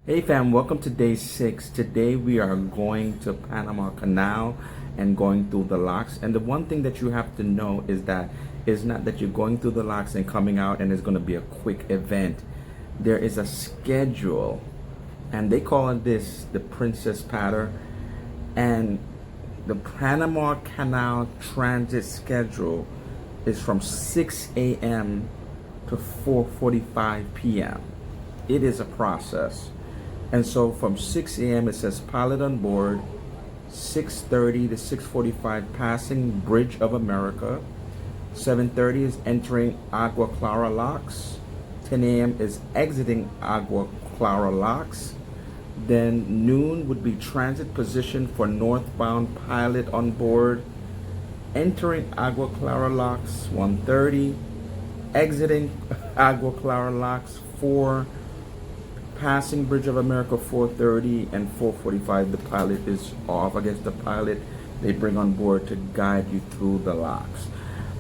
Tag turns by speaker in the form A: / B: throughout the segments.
A: Hey fam, welcome to day 6. Today we are going to Panama Canal and going through the locks. And the one thing that you have to know is that it's not that you're going through the locks and coming out and it's going to be a quick event. There is a schedule, and they call it this the Princess Patter. And the Panama Canal transit schedule is from 6 a.m. to 4:45 p.m. It is a process. And so from 6 a.m. it says pilot on board, 6:30 to 6:45 passing Bridge of America, 7:30 is entering Agua Clara locks, 10 a.m. is exiting Agua Clara locks, then noon would be transit position for northbound pilot on board, entering Agua Clara locks 1:30, exiting Agua Clara locks 4, passing Bridge of America 4:30, and 4:45 the pilot is off. I guess the pilot they bring on board to guide you through the locks,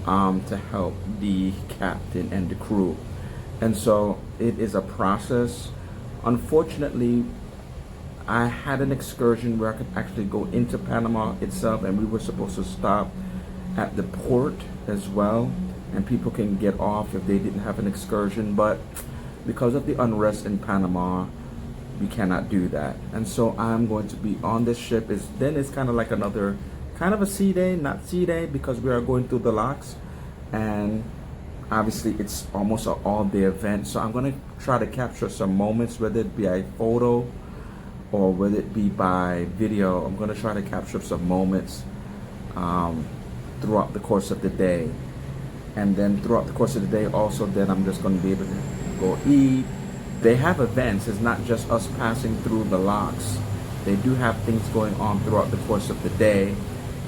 A: to help the captain and the crew. And so it is a process. Unfortunately, I had an excursion where I could actually go into Panama itself, and we were supposed to stop at the port as well, and people can get off if they didn't have an excursion, but because of the unrest in Panama, we cannot do that. And so I'm going to be on this ship. It's kind of like another kind of a sea day, not sea day, because we are going through the locks, and obviously it's almost an all-day event. So I'm going to try to capture some moments, whether it be a photo or whether it be by video. I'm going to try to capture some moments throughout the course of the day. And then throughout the course of the day also, then I'm just going to be able to go eat. They have events. It's not just us passing through the locks. They do have things going on throughout the course of the day.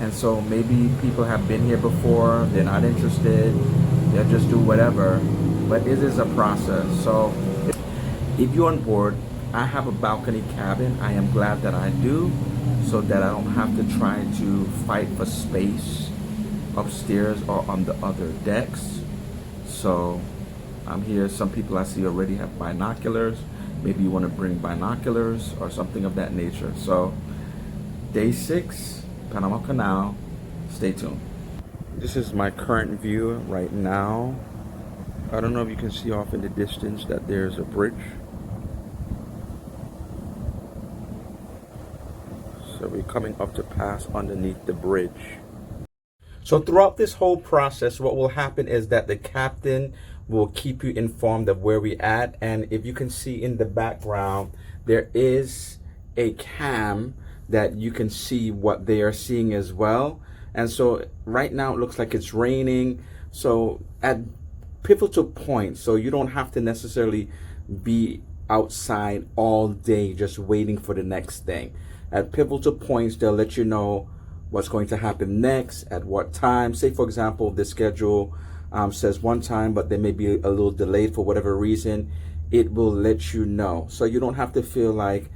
A: And so maybe people have been here before, they're not interested, they'll just do whatever. But it is a process. So if you're on board, I have a balcony cabin. I am glad that I do, so that I don't have to try to fight for space upstairs or on the other decks. So I'm here. Some people I see already have binoculars. Maybe you want to bring binoculars or something of that nature. So day 6, Panama Canal. Stay tuned. This is my current view right now. I don't know if you can see off in the distance that there's a bridge. So we're coming up to pass underneath the bridge. So throughout this whole process, what will happen is that the captain will keep you informed of where we're at. And if you can see in the background, there is a cam that you can see what they are seeing as well. And so right now it looks like it's raining. So at pivotal points, so you don't have to necessarily be outside all day just waiting for the next thing. At pivotal points, they'll let you know what's going to happen next, at what time. Say, for example, the schedule says one time, but they may be a little delayed for whatever reason. It will let you know. So you don't have to feel like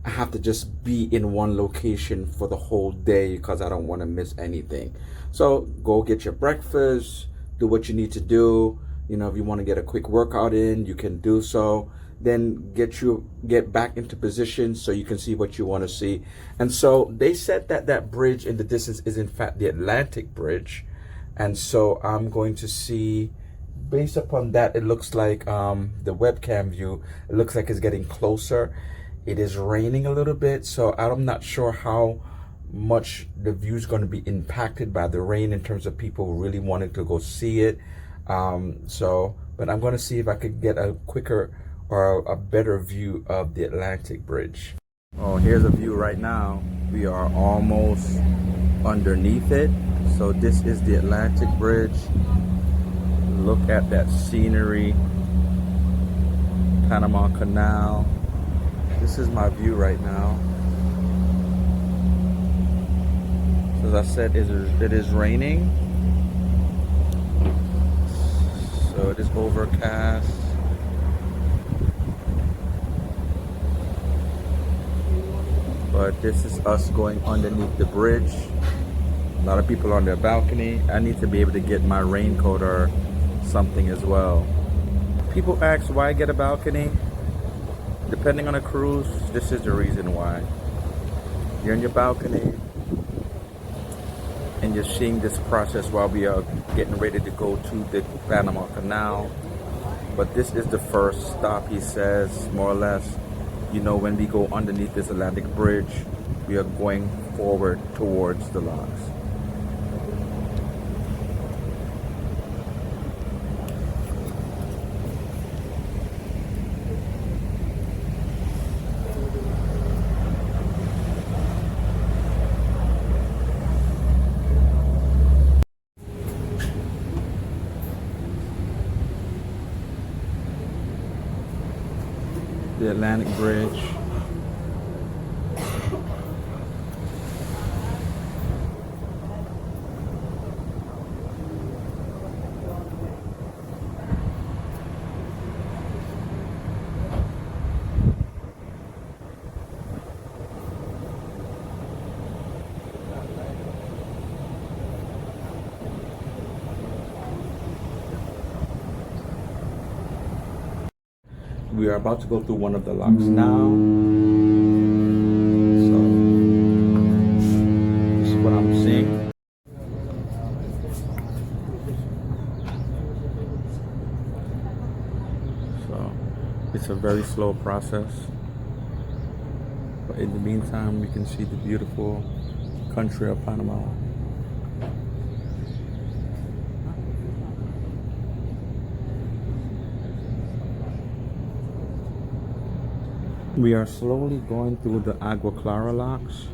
A: I have to just be in one location for the whole day because I don't want to miss anything. So go get your breakfast, do what you need to do. You know, if you want to get a quick workout in, you can do so. Then get back into position so you can see what you want to see. And so they said that that bridge in the distance is in fact the Atlantic Bridge. And so I'm going to see, based upon that, it looks like the webcam view, it looks like it's getting closer. It is raining a little bit, so I'm not sure how much the view is going to be impacted by the rain in terms of people really wanting to go see it. But I'm going to see if I could get a quicker or a better view of the Atlantic Bridge. Oh, here's a view right now. We are almost underneath it. So this is the Atlantic Bridge. Look at that scenery. Panama Canal. This is my view right now. So as I said, it is raining. So it is overcast. But this is us going underneath the bridge. A lot of people on their balcony. I need to be able to get my raincoat or something as well. People ask why I get a balcony. The depending on a cruise, this is the reason why. You're in your balcony and you're seeing this process while we are getting ready to go to the Panama Canal. But this is the first stop, he says, more or less. You know, when we go underneath this Atlantic bridge, we are going forward towards the locks. The Atlantic Bridge. We are about to go through one of the locks now. So, this is what I'm seeing. So, it's a very slow process. But in the meantime, we can see the beautiful country of Panama. We are slowly going through the Agua Clara locks.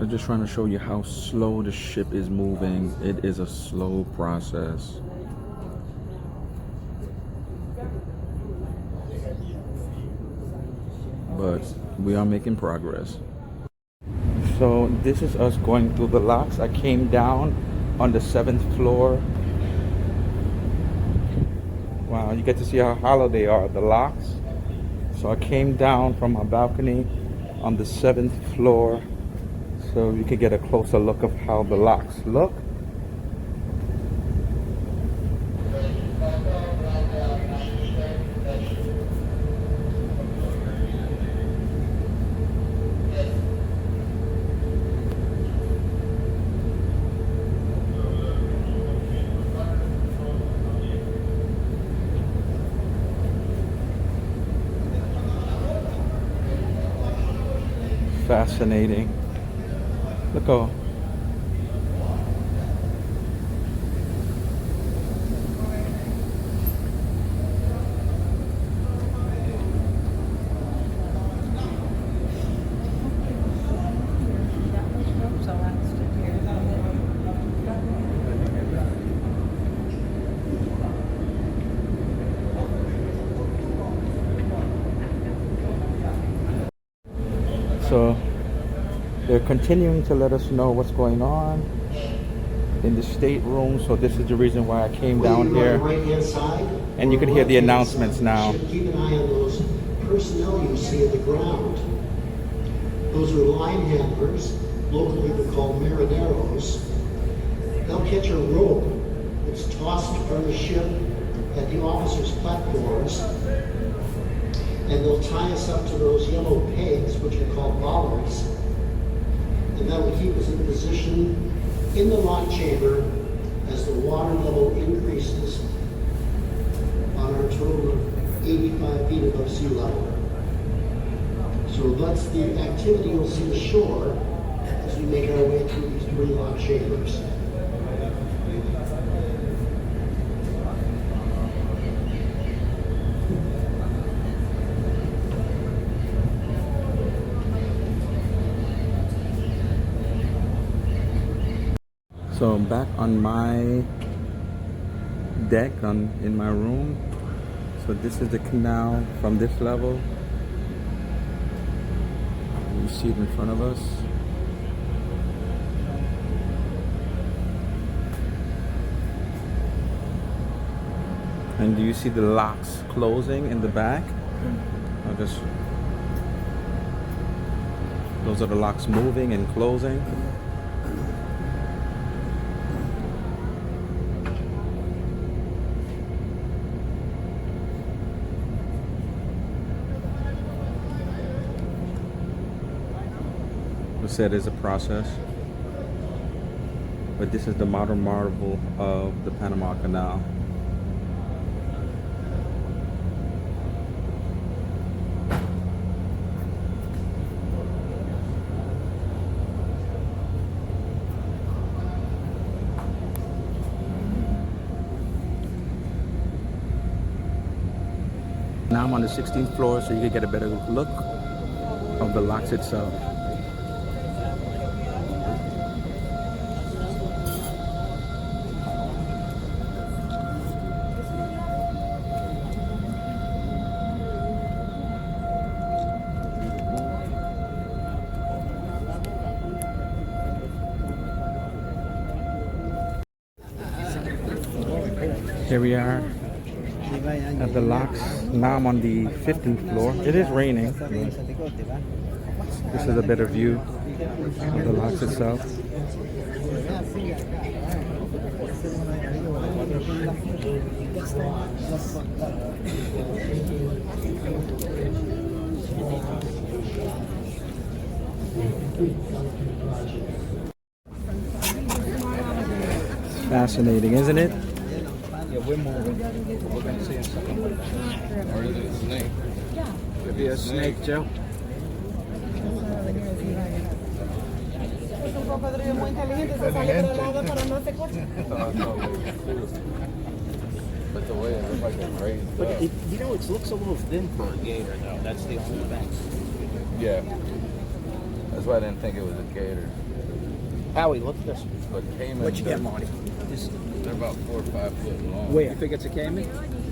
A: I'm just trying to show you how slow the ship is moving. It is a slow process. But we are making progress. So this is us going through the locks. I came down on the 7th floor. Wow, you get to see how hollow they are, the locks. So I came down from my balcony on the 7th floor so you could get a closer look of how the locks look. Fascinating. Look how so they're continuing to let us know what's going on in the stateroom. So this is the reason why I came down here. And you can hear the announcements now.
B: Keep an eye on those personnel you see at the ground. Those are line handlers, locally they're called marineros. They'll catch a rope that's tossed from the ship at the officers' platforms, and they'll tie us up to those yellow pegs, which are called bollards, and that will keep us in position in the lock chamber as the water level increases on our total of 85 feet above sea level. So that's the activity you'll see ashore as we make our way through these 3 lock chambers.
A: So I'm back on my deck in my room. So this is the canal from this level. You see it in front of us. And do you see the locks closing in the back? Those are the locks moving and closing. I said it's a process, but this is the modern marvel of the Panama Canal. Now I'm on the 16th floor, so you can get a better look of the locks itself. Here we are at the locks. Now I'm on the 15th floor. It is raining. This is a better view of the locks itself. Fascinating, isn't it?
C: We're moving. We're going to see a second. Or is it a snake? Could be a snake, Joe.
D: Es un cocodrilo muy inteligente, se sale por el lado para no se corte.
C: But the way it looks like a raised
E: But
C: up.
E: it looks a little thin for a gator, though. That's the only thing.
C: Yeah. That's why I didn't think it was a gator.
E: Howie, look at this.
C: But caimans,
E: What you get, Marty? This,
C: they're about 4 or 5 foot long.
E: where? You think it's a caiman?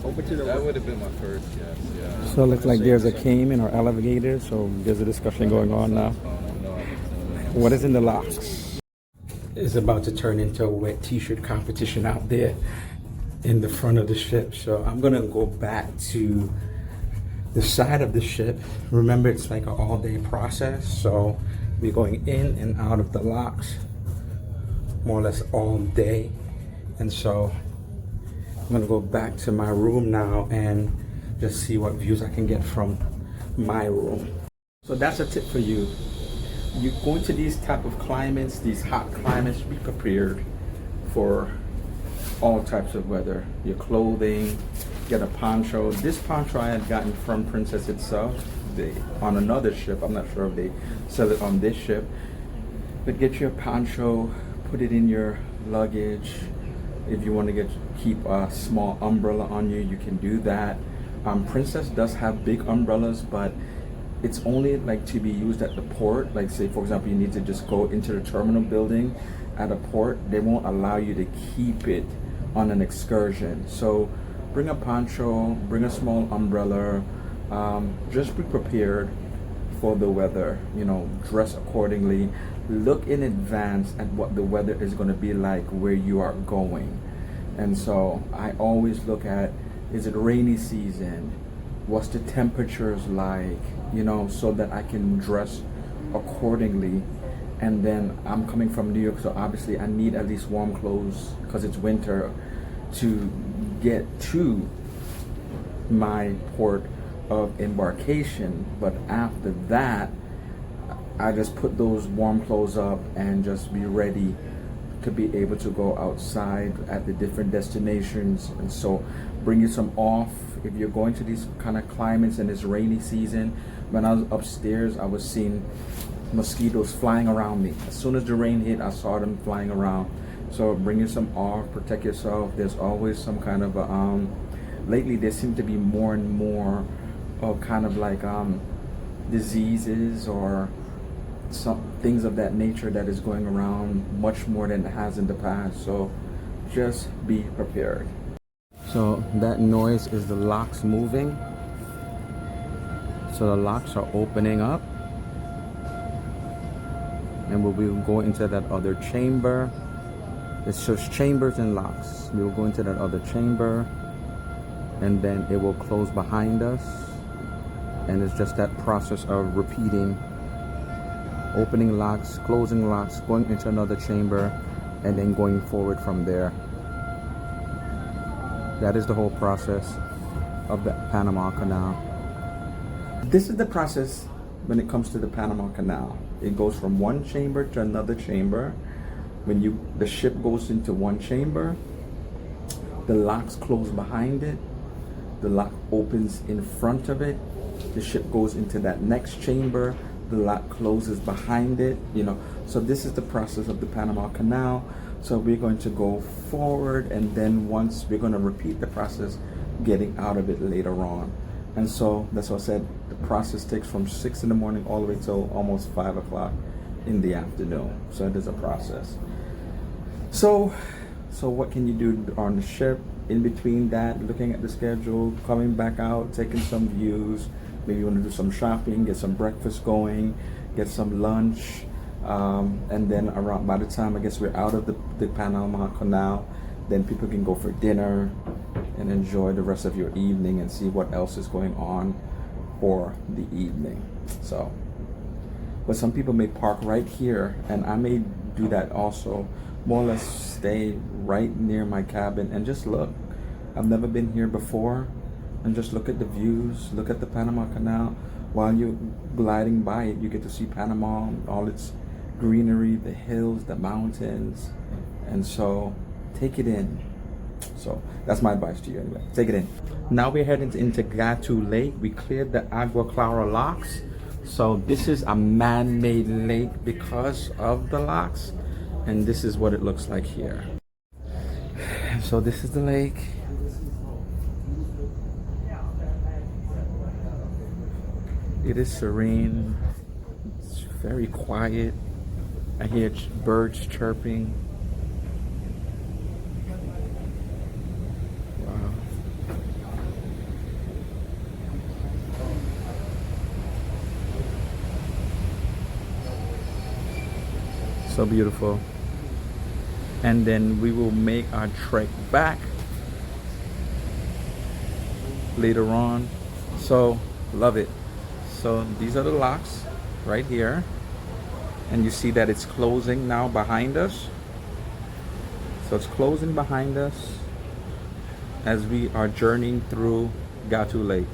E: Over to the
C: That would have been my first guess, yeah.
A: So it looks like there's a caiman or alligator, so there's a discussion going on now. What is in the locks? It's about to turn into a wet t-shirt competition out there in the front of the ship. So I'm gonna go back to the side of the ship. Remember, it's like an all-day process, so we're going in and out of the locks more or less all day. And so I'm gonna go back to my room now and just see what views I can get from my room. So that's a tip for you. You go into these type of climates, these hot climates, be prepared for all types of weather. Your clothing, get a poncho. This poncho I had gotten from Princess itself, on another ship. I'm not sure if they sell it on this ship. But get your poncho, put it in your luggage. If you want to keep a small umbrella on you, you can do that. Princess does have big umbrellas, but it's only like to be used at the port. Like say, for example, you need to just go into the terminal building at a port. They won't allow you to keep it on an excursion. So bring a poncho, bring a small umbrella. Just be prepared for the weather. You know, dress accordingly. Look in advance at what the weather is going to be like where you are going. And so I always look at, is it rainy season? What's the temperatures like? You know, so that I can dress accordingly. And then I'm coming from New York, so obviously I need at least warm clothes because it's winter to get to my port of embarkation. But after that, I just put those warm clothes up and just be ready to be able to go outside at the different destinations. And so bring you some off if you're going to these kind of climates in this rainy season. When I was upstairs, I was seeing mosquitoes flying around me. As soon as the rain hit, I saw them flying around. So bring you some off, protect yourself. There's always some kind of lately there seem to be more and more of kind of like diseases or some things of that nature that is going around much more than it has in the past. So just be prepared. So that noise is the locks moving. So the locks are opening up, and we will go into that other chamber. It's just chambers and locks. We will go into that other chamber, and then it will close behind us, and it's just that process of repeating, opening locks, closing locks, going into another chamber, and then going forward from there. That is the whole process of the Panama Canal. This is the process when it comes to the Panama Canal. It goes from one chamber to another chamber. When the ship goes into one chamber, the locks close behind it, the lock opens in front of it, the ship goes into that next chamber, the lock closes behind it, you know. So this is the process of the Panama Canal. So we're going to go forward, and then once we're going to repeat the process getting out of it later on. And so that's what I said, the process takes from 6 in the morning all the way till almost 5 o'clock in the afternoon. So it is a process. So what can you do on the ship? In between that, looking at the schedule, coming back out, taking some views, maybe you want to do some shopping, get some breakfast going, get some lunch, and then around by the time I guess we're out of the Panama Canal, then people can go for dinner and enjoy the rest of your evening and see what else is going on for the evening. So, but some people may park right here, and I may do that also. More or less stay right near my cabin and just look. I've never been here before, and just look at the views, look at the Panama Canal. While you're gliding by it, you get to see Panama, all its greenery, the hills, the mountains, and so take it in. So that's my advice to you anyway. Take it in. Now we're heading into Gatu Lake. We cleared the Agua Clara locks. So this is a man-made lake because of the locks. And this is what it looks like here. So this is the lake. It is serene. It's very quiet. I hear birds chirping. Wow. So beautiful. And then we will make our trek back later on. So love it. So these are the locks right here, and you see that it's closing now behind us. So it's closing behind us as we are journeying through Gatu Lake.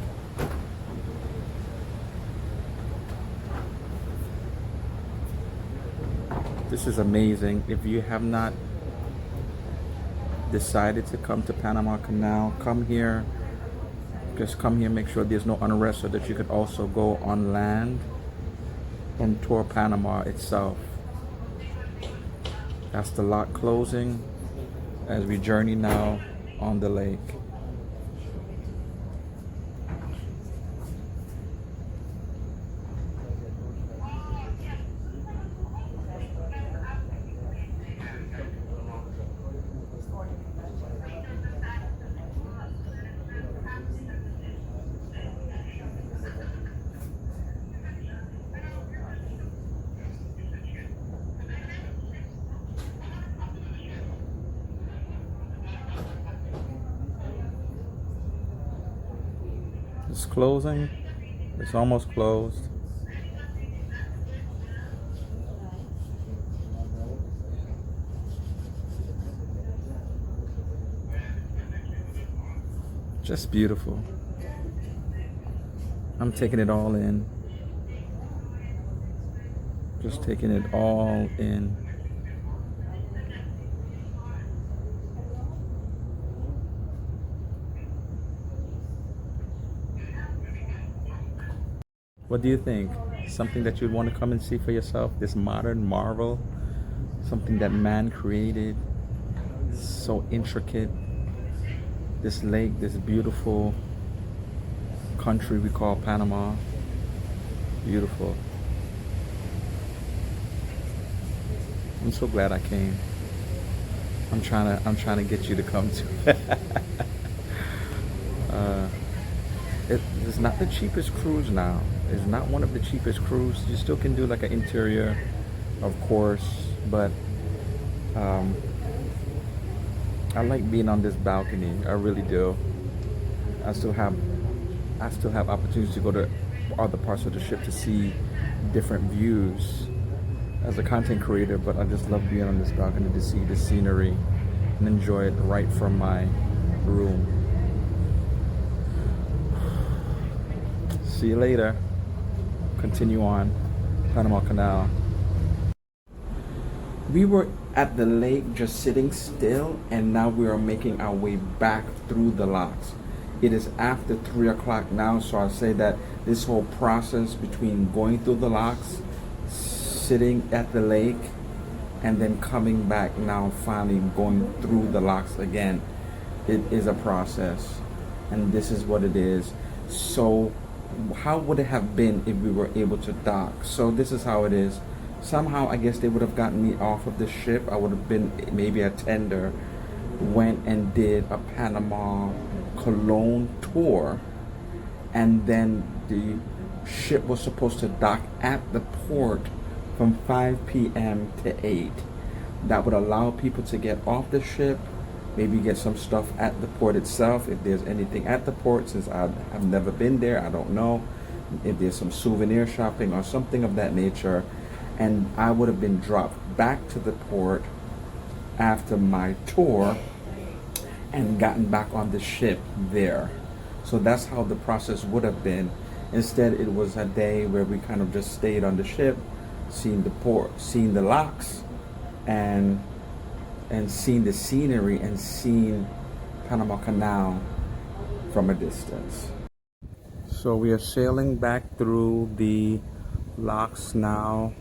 A: This is amazing. If you have not decided to come to Panama Canal, come here. Just come here, make sure there's no unrest, so that you could also go on land and tour Panama itself. That's the lock closing as we journey now on the lake. It's closing. It's almost closed. Just beautiful. I'm taking it all in. Just taking it all in. What do you think? Something that you'd want to come and see for yourself? This modern marvel? Something that man created? So intricate. This lake, this beautiful country we call Panama. Beautiful. I'm so glad I came. I'm trying to get you to come too. It's not the cheapest cruise now. It's not one of the cheapest cruises. You still can do like an interior, of course, but I like being on this balcony. I really do. I still have opportunities to go to other parts of the ship to see different views as a content creator, but I just love being on this balcony to see the scenery and enjoy it right from my room. See you later. continue on Panama Canal. We were at the lake just sitting still, and now we are making our way back through the locks. It is after 3 o'clock now, so I'll say that this whole process between going through the locks, sitting at the lake, and then coming back now, finally going through the locks again, it is a process, and this is what it is. So how would it have been if we were able to dock? So this is how it is. Somehow I guess they would have gotten me off of the ship. I would have been maybe a tender, went and did a Panama Cologne tour, and then the ship was supposed to dock at the port from 5 p.m. to 8. That would allow people to get off the ship, maybe get some stuff at the port itself, if there's anything at the port, since I've never been there, I don't know if there's some souvenir shopping or something of that nature. And I would have been dropped back to the port after my tour and gotten back on the ship there. So that's how the process would have been. Instead, it was a day where we kind of just stayed on the ship, seeing the port, seeing the locks, and seeing the scenery and seeing Panama Canal from a distance. So we are sailing back through the locks now,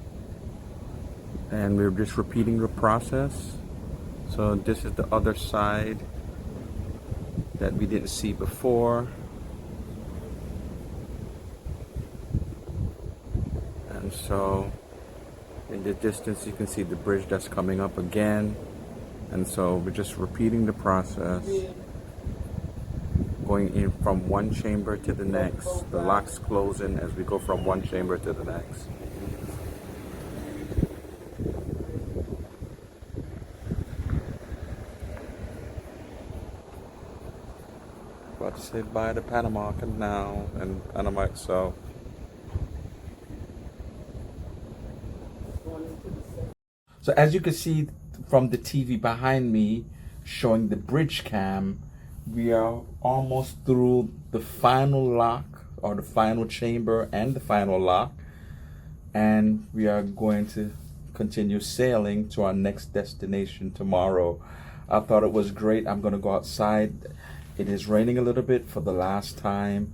A: and we're just repeating the process. So this is the other side that we didn't see before, and so in the distance you can see the bridge that's coming up again. And so we're just repeating the process, going in from one chamber to the next, the locks closing as we go from one chamber to the next. About to say bye to Panama Canal and Panama itself. So as you can see from the TV behind me showing the bridge cam, we are almost through the final lock, or the final chamber and the final lock, and we are going to continue sailing to our next destination tomorrow. I thought it was great. I'm going to go outside. It is raining a little bit for the last time,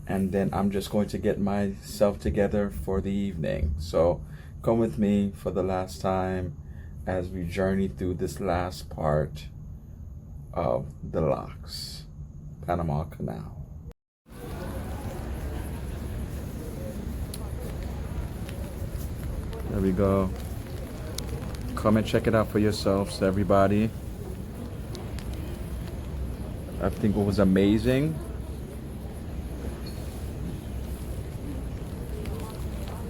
A: and then I'm just going to get myself together for the evening. So come with me for the last time as we journey through this last part of the locks, Panama Canal. There we go. Come and check it out for yourselves, everybody. I think it was amazing.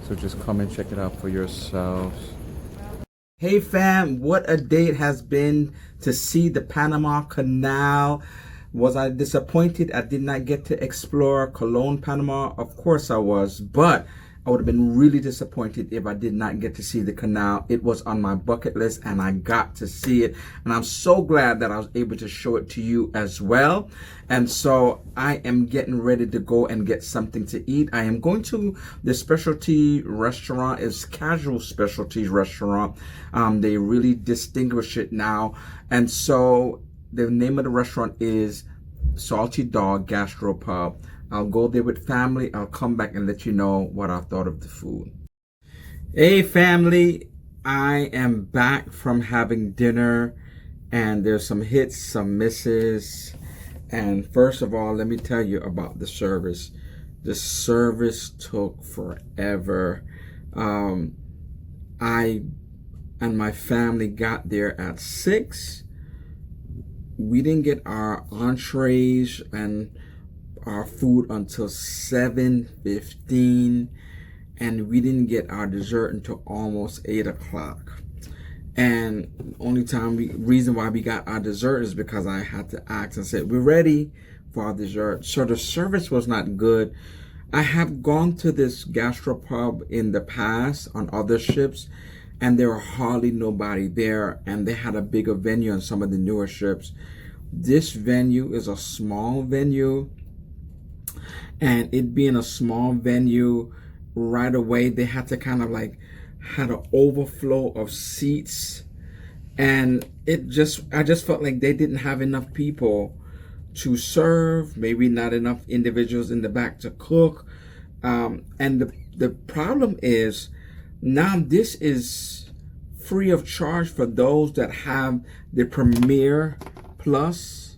A: So just come and check it out for yourselves. Hey fam, what a day it has been to see the Panama Canal. Was I disappointed I did not get to explore Cologne, Panama? Of course I was, but I would have been really disappointed if I did not get to see the canal. It was on my bucket list and I got to see it. And I'm so glad that I was able to show it to you as well. And so I am getting ready to go and get something to eat. I am going to the specialty restaurant. It's casual specialties restaurant. They really distinguish it now. And so the name of the restaurant is Salty Dog Gastropub. I'll go there with family. I'll come back and let you know what I thought of the food. Hey family, I am back from having dinner, and there's some hits, some misses. And first of all, let me tell you about the service. The service took forever. I and my family got there at 6. We didn't get our entrees and our food until 7:15, and we didn't get our dessert until almost 8 o'clock. And only reason why we got our dessert is because I had to ask and said, we're ready for our dessert. So the service was not good. I have gone to this gastropub in the past on other ships, and there were hardly nobody there, and they had a bigger venue on some of the newer ships. This venue is a small venue, and it being a small venue, right away they had to kind of like had an overflow of seats, and I just felt like they didn't have enough people to serve, maybe not enough individuals in the back to cook. And the problem is now this is free of charge for those that have the Premier Plus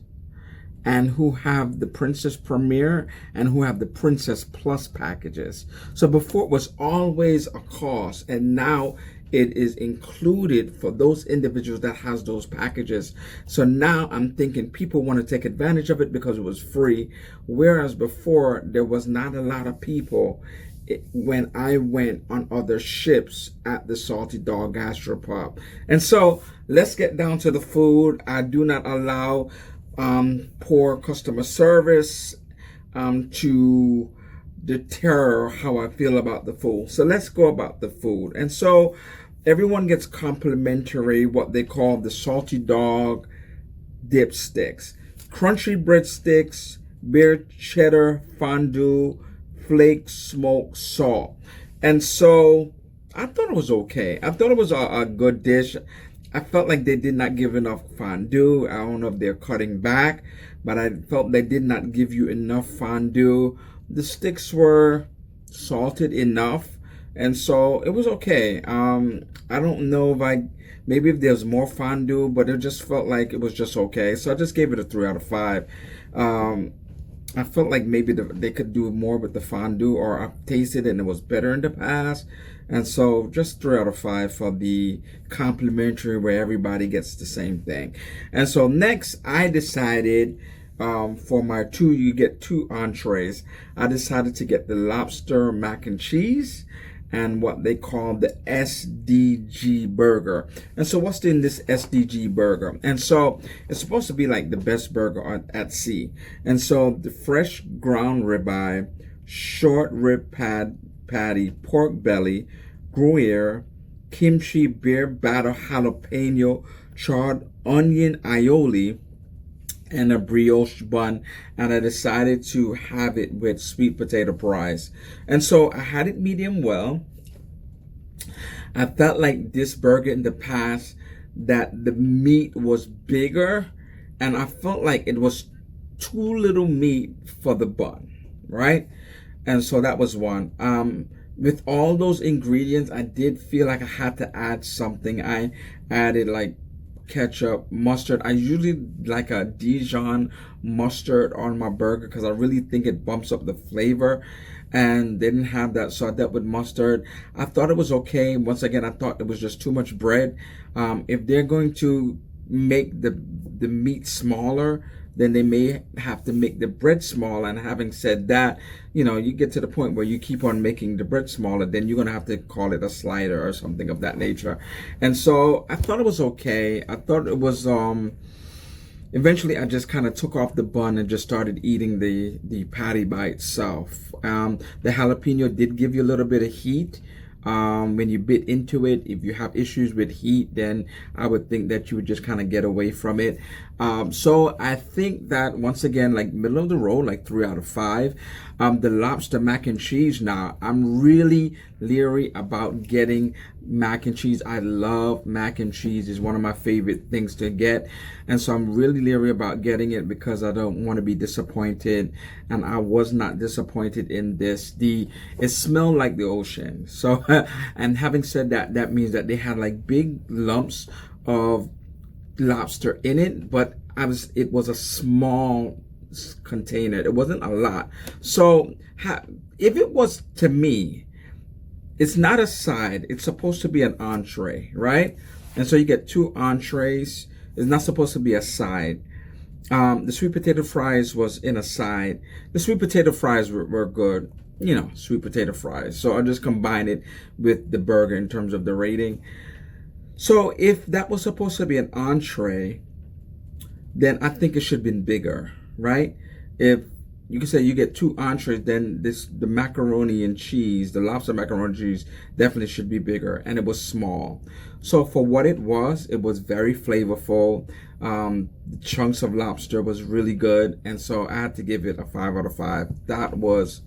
A: and who have the Princess Premier and who have the Princess Plus packages. So before it was always a cost, and now it is included for those individuals that has those packages. So now I'm thinking people want to take advantage of it because it was free, whereas before there was not a lot of people when I went on other ships at the Salty Dog Gastropub. And so let's get down to the food. I do not allow poor customer service to deter how I feel about the food. So let's go about the food. And so everyone gets complimentary what they call the Salty Dog dip sticks, crunchy breadsticks, beer cheddar fondue, flake smoked salt. And so I thought it was okay. I thought it was a good dish. I felt like they did not give enough fondue. I don't know if they're cutting back, but I felt they did not give you enough fondue. The sticks were salted enough, and so it was okay. I don't know if maybe if there's more fondue, but it just felt like it was just okay. So I just gave it a 3 out of 5. I felt like maybe they could do more with the fondue, or I tasted it and it was better in the past. And so just 3 out of 5 for the complimentary where everybody gets the same thing. And so next I decided for my you get 2 entrees. I decided to get the lobster mac and cheese and what they call the SDG burger. And so what's in this SDG burger? And so it's supposed to be like the best burger at sea. And so the fresh ground ribeye, short rib patty, pork belly, Gruyere, kimchi beer batter jalapeno, charred onion aioli, and a brioche bun. And I decided to have it with sweet potato fries. And so I had it medium well. I felt like this burger in the past that the meat was bigger, and I felt like it was too little meat for the bun, right? And so that was one. With all those ingredients, I did feel like I had to add something. I added like ketchup, mustard. I usually like a Dijon mustard on my burger because I really think it bumps up the flavor, and they didn't have that, so I dealt with mustard. I thought it was okay. Once again, I thought it was just too much bread. If they're going to make the meat smaller, then they may have to make the bread smaller. And having said that, you know, you get to the point where you keep on making the bread smaller, then you're gonna have to call it a slider or something of that nature. And so I thought it was okay. I thought it was eventually I just kind of took off the bun and just started eating the patty by itself. The jalapeno did give you a little bit of heat when you bit into it. If you have issues with heat, then I would think that you would just kind of get away from it. So I think that once again, like middle of the road, like 3 out of 5. The lobster mac and cheese, now I'm really leery about getting mac and cheese. I love mac and cheese. It's one of my favorite things to get, and so I'm really leery about getting it because I don't want to be disappointed, and I was not disappointed in this. It smelled like the ocean. So and having said that, that means that they had like big lumps of lobster in it, but it was a small container. It wasn't a lot. So if it was, to me, it's not a side, it's supposed to be an entree, right? And so you get 2 entrees. It's not supposed to be a side. The sweet potato fries was in a side. The sweet potato fries were good, you know, sweet potato fries. So I just combined it with the burger in terms of the rating. So if that was supposed to be an entree, then I think it should have been bigger, right? If you can say you get 2 entrees, then the macaroni and cheese, the lobster macaroni and cheese, definitely should be bigger, and it was small. So for what it was very flavorful. The chunks of lobster was really good, and so I had to give it a 5 out of 5. That was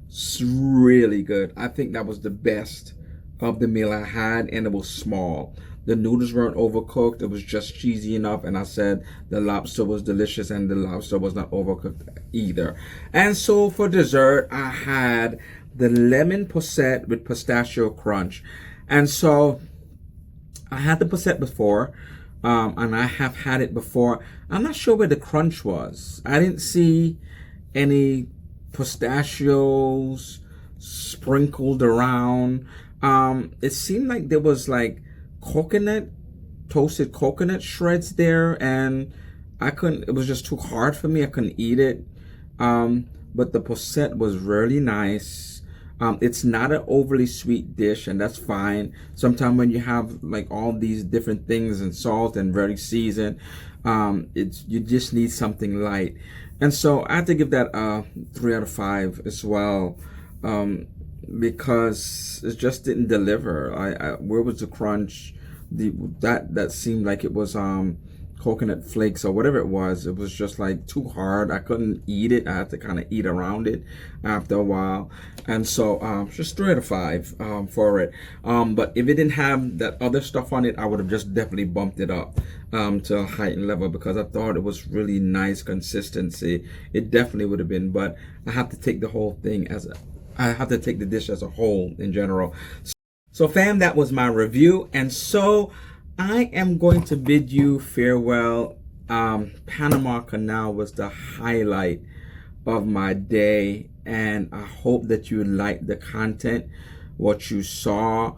A: It's really good. I think that was the best of the meal I had, and it was small. The noodles weren't overcooked. It was just cheesy enough, and I said the lobster was delicious, and the lobster was not overcooked either. And so for dessert, I had the lemon posset with pistachio crunch. And so I had the posset before, and I have had it before. I'm not sure where the crunch was. I didn't see any pistachios sprinkled around. It seemed like there was like toasted coconut shreds there, and I couldn't, it was just too hard for me. I couldn't eat it. But the posset was really nice. It's not an overly sweet dish, and that's fine. Sometimes when you have like all these different things and salt and very seasoned, you just need something light. And so I have to give that a 3 out of 5 as well, because it just didn't deliver. Where was the crunch? That seemed like it was coconut flakes or whatever it was. It was just like too hard. I couldn't eat it. I had to kind of eat around it after a while. And so just 3 out of 5 for it. But if it didn't have that other stuff on it, I would have just definitely bumped it up to a heightened level, because I thought it was really nice consistency. It definitely would have been, but I have to take the whole thing I have to take the dish as a whole in general. So fam, that was my review, and so I am going to bid you farewell. Panama Canal was the highlight of my day, and I hope that you liked the content, what you saw.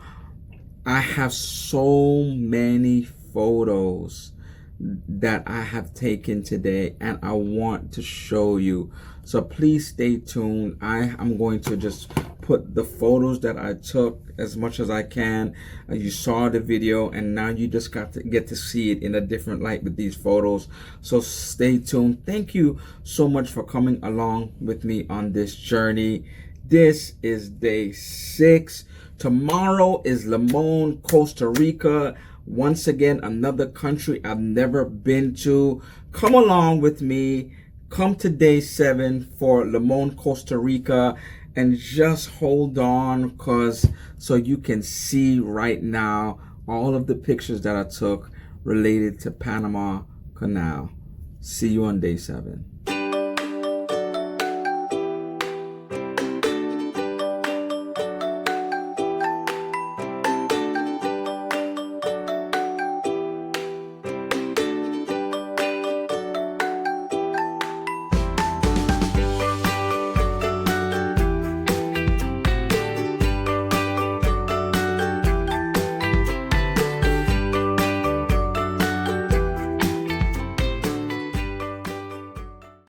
A: I have so many photos that I have taken today, and I want to show you. So please stay tuned. I'm going to just put the photos that I took as much as I can. You saw the video, and now you just got to get to see it in a different light with these photos. So stay tuned. Thank you so much for coming along with me on this journey. This is day 6. Tomorrow is Limon, Costa Rica. Once again, another country I've never been to. Come along with me. Come to day 7 for Limon, Costa Rica, and just hold on, so you can see right now all of the pictures that I took related to Panama Canal. See you on day 7.